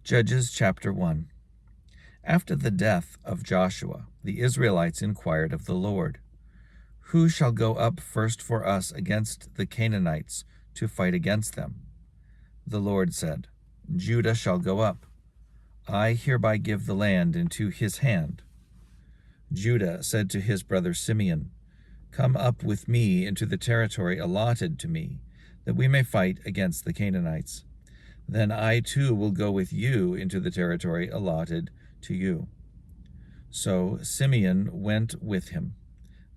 Judges chapter 1. After the death of Joshua, the Israelites inquired of the Lord, "Who shall go up first for us against the Canaanites to fight against them?" The Lord said, "Judah shall go up. I hereby give the land into his hand." Judah said to his brother Simeon, "Come up with me into the territory allotted to me, that we may fight against the Canaanites. Then I too will go with you into the territory allotted to you." So Simeon went with him.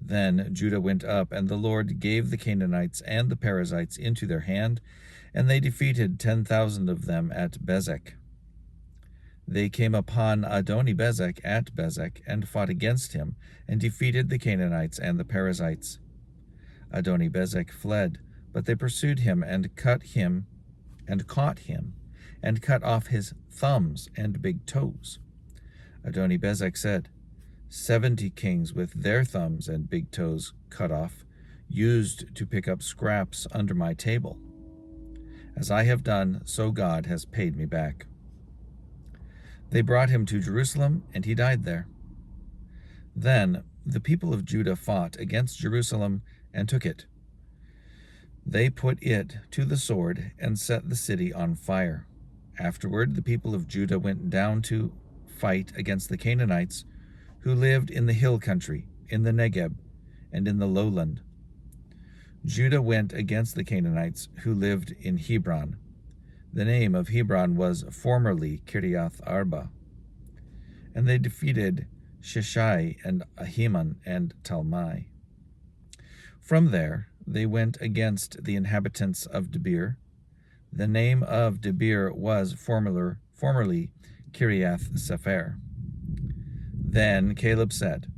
Then Judah went up, and the Lord gave the Canaanites and the Perizzites into their hand, and they defeated 10,000 of them at Bezek. They came upon Adoni-Bezek at Bezek, and fought against him, and defeated the Canaanites and the Perizzites. Adoni-Bezek fled, but they pursued him and caught him, and cut off his thumbs and big toes. Adoni-Bezek said, 70 kings with their thumbs and big toes cut off, used to pick up scraps under my table. As I have done, so God has paid me back. They brought him to Jerusalem, and he died there. Then the people of Judah fought against Jerusalem and took it. They put it to the sword and set the city on fire. Afterward, the people of Judah went down to fight against the Canaanites, who lived in the hill country, in the Negeb, and in the lowland. Judah went against the Canaanites, who lived in Hebron. The name of Hebron was formerly Kiriath Arba. And they defeated Sheshai and Ahiman and Talmai. From there, they went against the inhabitants of Debir. The name of Debir was formerly Kiriath Sepher. Then Caleb said,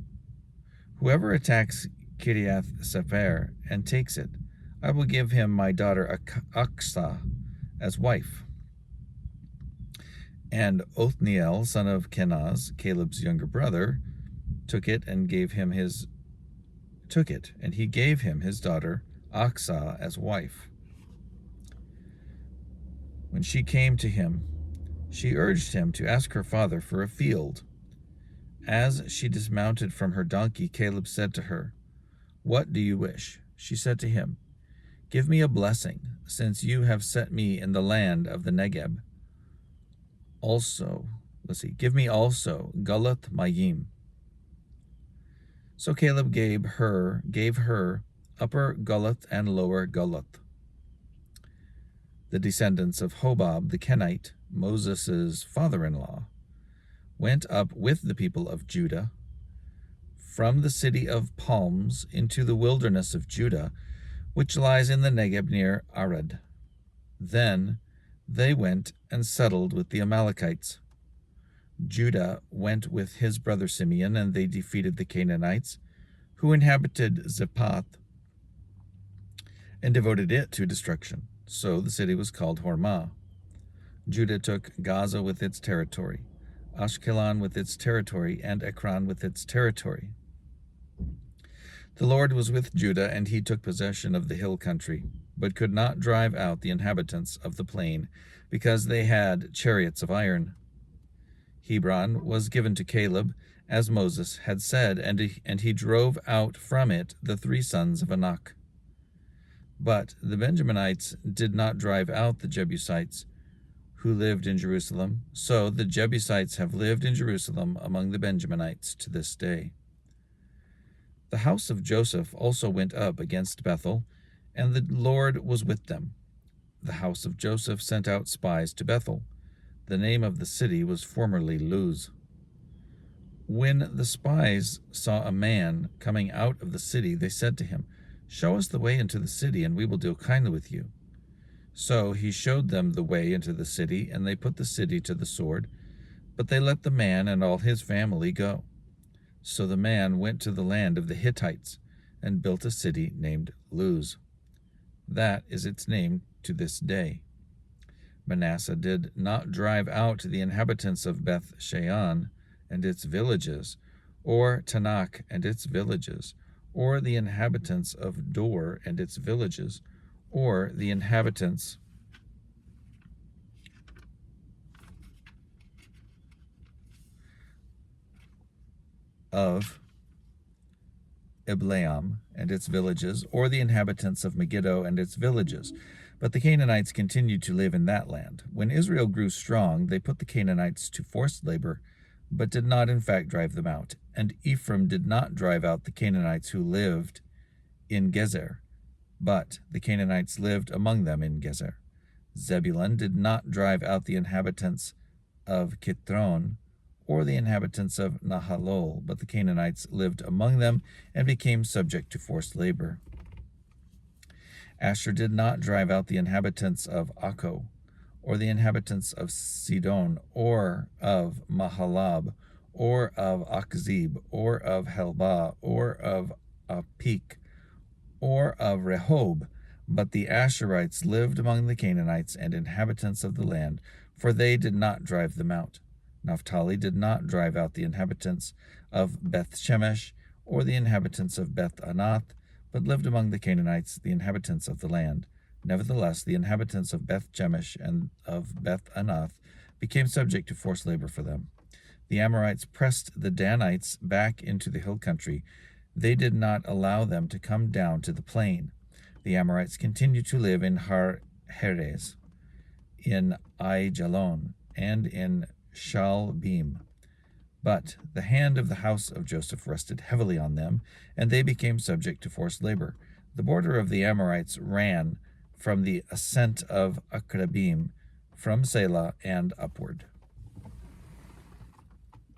"Whoever attacks Kiriath Sepher and takes it, I will give him my daughter Achsah as wife." And Othniel, son of Kenaz, Caleb's younger brother, took it, and he gave him his daughter Achsah as wife. When she came to him, she urged him to ask her father for a field. As she dismounted from her donkey, Caleb said to her, "What do you wish?" She said to him, "Give me a blessing, since you have set me in the land of the Negeb. Give me also Gulath Mayim." So Caleb gave her upper Gulath and lower Gulath. The descendants of Hobab the Kenite, Moses' father-in-law, went up with the people of Judah from the city of palms into the wilderness of Judah, which lies in the Negeb near Arad. Then they went and settled with the Amalekites. Judah went with his brother Simeon, and they defeated the Canaanites, who inhabited Zephath, and devoted it to destruction. So the city was called Hormah. Judah took Gaza with its territory, Ashkelon with its territory, and Ekron with its territory. The Lord was with Judah, and he took possession of the hill country, but could not drive out the inhabitants of the plain, because they had chariots of iron. Hebron was given to Caleb, as Moses had said, and he drove out from it the 3 sons of Anak. But the Benjaminites did not drive out the Jebusites, who lived in Jerusalem. So the Jebusites have lived in Jerusalem among the Benjaminites to this day. The house of Joseph also went up against Bethel, and the Lord was with them. The house of Joseph sent out spies to Bethel. The name of the city was formerly Luz. When the spies saw a man coming out of the city, they said to him, "Show us the way into the city, and we will deal kindly with you." So he showed them the way into the city, and they put the city to the sword, but they let the man and all his family go. So the man went to the land of the Hittites, and built a city named Luz. That is its name to this day. Manasseh did not drive out the inhabitants of Beth Shean and its villages, or Tanakh and its villages, or the inhabitants of Dor and its villages, or the inhabitants of Ibleam and its villages, or the inhabitants of Megiddo and its villages. But the Canaanites continued to live in that land. When Israel grew strong, they put the Canaanites to forced labor, but did not in fact drive them out. And Ephraim did not drive out the Canaanites who lived in Gezer, but the Canaanites lived among them in Gezer. Zebulun did not drive out the inhabitants of Kitron or the inhabitants of Nahalol, but the Canaanites lived among them and became subject to forced labor. Asher did not drive out the inhabitants of Akko, or the inhabitants of Sidon, or of Mahalab, or of Akzib, or of Helbah, or of Apik, or of Rehob, but the Asherites lived among the Canaanites and inhabitants of the land, for they did not drive them out. Naphtali did not drive out the inhabitants of Beth-Shemesh, or the inhabitants of Beth-Anath, but lived among the Canaanites, the inhabitants of the land. Nevertheless, the inhabitants of Beth-Shemesh and of Beth-Anath became subject to forced labor for them. The Amorites pressed the Danites back into the hill country. They did not allow them to come down to the plain. The Amorites continued to live in Har Heres, in Aijalon, and in Shalbim. But the hand of the house of Joseph rested heavily on them, and they became subject to forced labor. The border of the Amorites ran from the ascent of Akrabim, from Selah and upward.